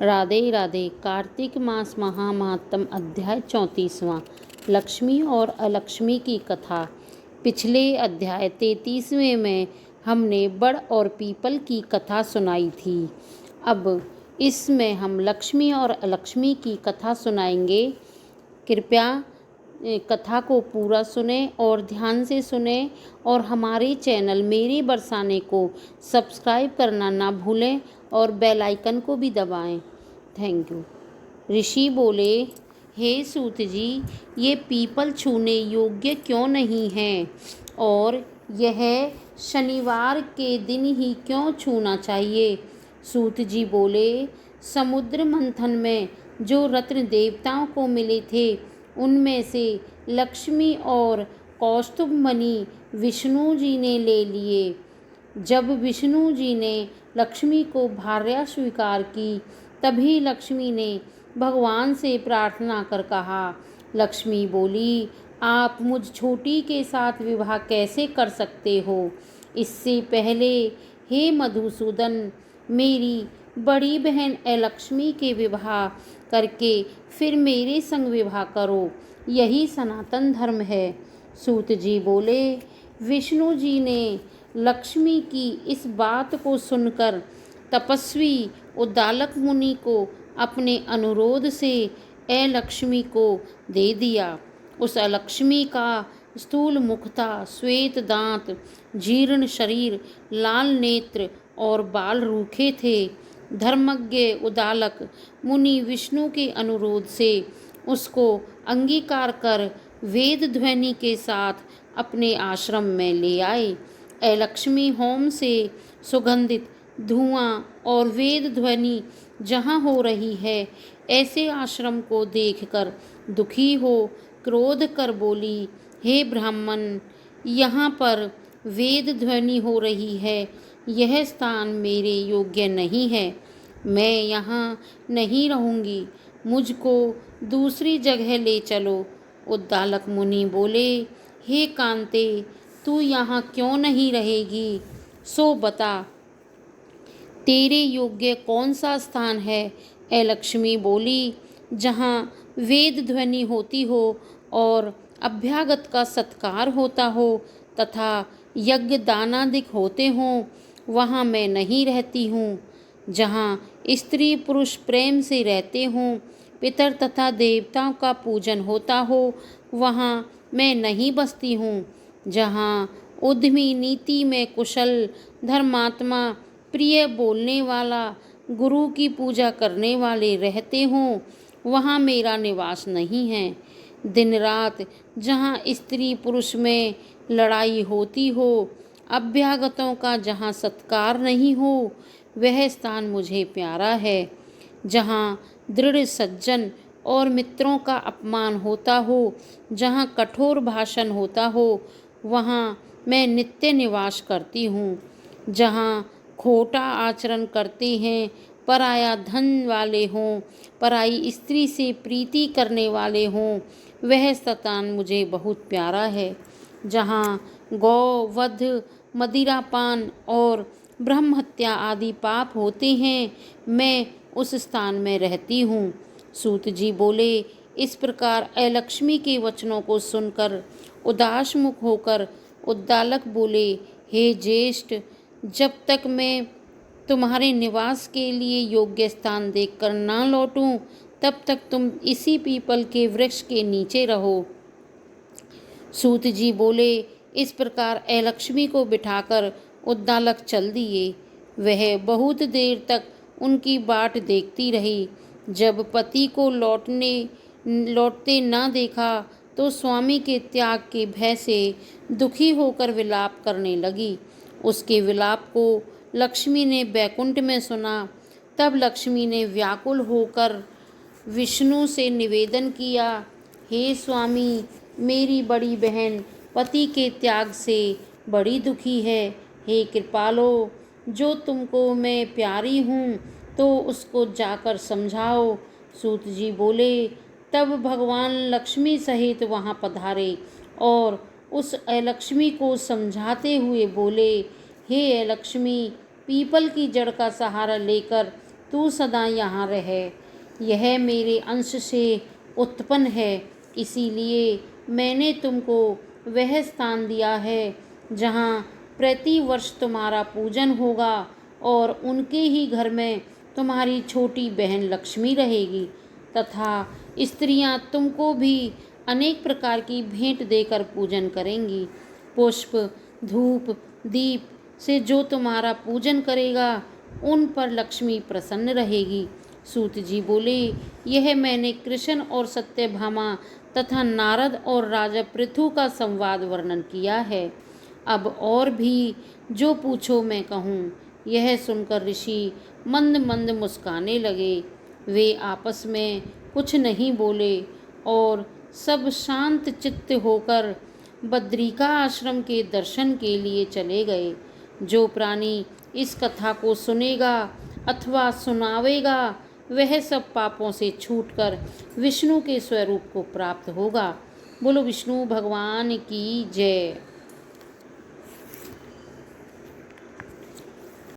राधे राधे। कार्तिक मास महामातम अध्याय 34वां। लक्ष्मी और अलक्ष्मी की कथा। पिछले अध्याय 33वें में हमने बड़ और पीपल की कथा सुनाई थी। अब इसमें हम लक्ष्मी और अलक्ष्मी की कथा सुनाएंगे। कृपया कथा को पूरा सुने और ध्यान से सुने और हमारे चैनल मेरे बरसाने को सब्सक्राइब करना ना भूलें और बेल आइकन को भी दबाएं। Thank you. ऋषि बोले, हे सूत जी, ये पीपल छूने योग्य क्यों नहीं है और यह शनिवार के दिन ही क्यों छूना चाहिए। सूत जी बोले, समुद्र मंथन में जो रत्न देवताओं को मिले थे उनमें से लक्ष्मी और कौस्तुभ मणि विष्णु जी ने ले लिए। जब विष्णु जी ने लक्ष्मी को भार्या स्वीकार की तभी लक्ष्मी ने भगवान से प्रार्थना कर कहा। लक्ष्मी बोली, आप मुझ छोटी के साथ विवाह कैसे कर सकते हो। इससे पहले हे मधुसूदन, मेरी बड़ी बहन अलक्ष्मी के विवाह करके फिर मेरे संग विवाह करो, यही सनातन धर्म है। सूत जी बोले, विष्णु जी ने लक्ष्मी की इस बात को सुनकर तपस्वी उद्दालक मुनि को अपने अनुरोध से अलक्ष्मी को दे दिया। उस अलक्ष्मी का स्थूल मुख था, श्वेत दांत, जीर्ण शरीर, लाल नेत्र और बाल रूखे थे। धर्मज्ञ उद्दालक मुनि विष्णु के अनुरोध से उसको अंगीकार कर वेद ध्वनि के साथ अपने आश्रम में ले आए। अलक्ष्मी होम से सुगंधित धुआं और वेद ध्वनि जहाँ हो रही है, ऐसे आश्रम को देखकर दुखी हो क्रोध कर बोली, हे ब्राह्मण, यहाँ पर वेद ध्वनि हो रही है, यह स्थान मेरे योग्य नहीं है, मैं यहाँ नहीं रहूँगी, मुझको दूसरी जगह ले चलो। उद्दालक मुनि बोले, हे कांते, तू यहाँ क्यों नहीं रहेगी, सो बता, तेरे योग्य कौन सा स्थान है। अलक्ष्मी बोली, जहाँ वेद ध्वनि होती हो और अभ्यागत का सत्कार होता हो तथा यज्ञ दानादिक होते हों, वहाँ मैं नहीं रहती हूँ। जहाँ स्त्री पुरुष प्रेम से रहते हों, पितर तथा देवताओं का पूजन होता हो, वहाँ मैं नहीं बसती हूँ। जहाँ उद्यमी नीति में कुशल, धर्मात्मा, प्रिय बोलने वाला, गुरु की पूजा करने वाले रहते हों, वहाँ मेरा निवास नहीं है। दिन रात जहाँ स्त्री पुरुष में लड़ाई होती हो, अभ्यागतों का जहाँ सत्कार नहीं हो, वह स्थान मुझे प्यारा है। जहाँ दृढ़ सज्जन और मित्रों का अपमान होता हो, जहाँ कठोर भाषण होता हो, वहाँ मैं नित्य निवास करती हूँ। जहाँ खोटा आचरण करते हैं, पराया धन वाले हों, पराई स्त्री से प्रीति करने वाले हों, वह स्थान मुझे बहुत प्यारा है। जहाँ गौ वध, मदिरापान और ब्रह्म हत्या आदि पाप होते हैं, मैं उस स्थान में रहती हूँ। सूत जी बोले, इस प्रकार अलक्ष्मी के वचनों को सुनकर उदास मुख होकर उद्दालक बोले, हे ज्येष्ठ, जब तक मैं तुम्हारे निवास के लिए योग्य स्थान देखकर ना लौटूं, तब तक तुम इसी पीपल के वृक्ष के नीचे रहो। सूत जी बोले, इस प्रकार अलक्ष्मी को बिठाकर उद्दालक चल दिए। वह बहुत देर तक उनकी बाट देखती रही। जब पति को लौटते ना देखा तो स्वामी के त्याग के भय से दुखी होकर विलाप करने लगी। उसके विलाप को लक्ष्मी ने बैकुंठ में सुना। तब लक्ष्मी ने व्याकुल होकर विष्णु से निवेदन किया, हे स्वामी, मेरी बड़ी बहन पति के त्याग से बड़ी दुखी है। हे कृपालो, जो तुमको मैं प्यारी हूँ तो उसको जाकर समझाओ। सूत जी बोले, तब भगवान लक्ष्मी सहित वहाँ पधारे और उस अलक्ष्मी को समझाते हुए बोले, हे अलक्ष्मी, पीपल की जड़ का सहारा लेकर तू सदा यहाँ रहे। यह मेरे अंश से उत्पन्न है, इसीलिए मैंने तुमको वह स्थान दिया है जहाँ प्रति वर्ष तुम्हारा पूजन होगा और उनके ही घर में तुम्हारी छोटी बहन लक्ष्मी रहेगी तथा स्त्रियां तुमको भी अनेक प्रकार की भेंट देकर पूजन करेंगी। पुष्प, धूप, दीप से जो तुम्हारा पूजन करेगा उन पर लक्ष्मी प्रसन्न रहेगी। सूत जी बोले, यह मैंने कृष्ण और सत्यभामा तथा नारद और राजा पृथु का संवाद वर्णन किया है। अब और भी जो पूछो मैं कहूँ। यह सुनकर ऋषि मंद मंद मुस्काने लगे। वे आपस में कुछ नहीं बोले और सब शांत चित्त होकर बद्रिका आश्रम के दर्शन के लिए चले गए। जो प्राणी इस कथा को सुनेगा अथवा सुनावेगा वह सब पापों से छूटकर विष्णु के स्वरूप को प्राप्त होगा। बोलो विष्णु भगवान की जय।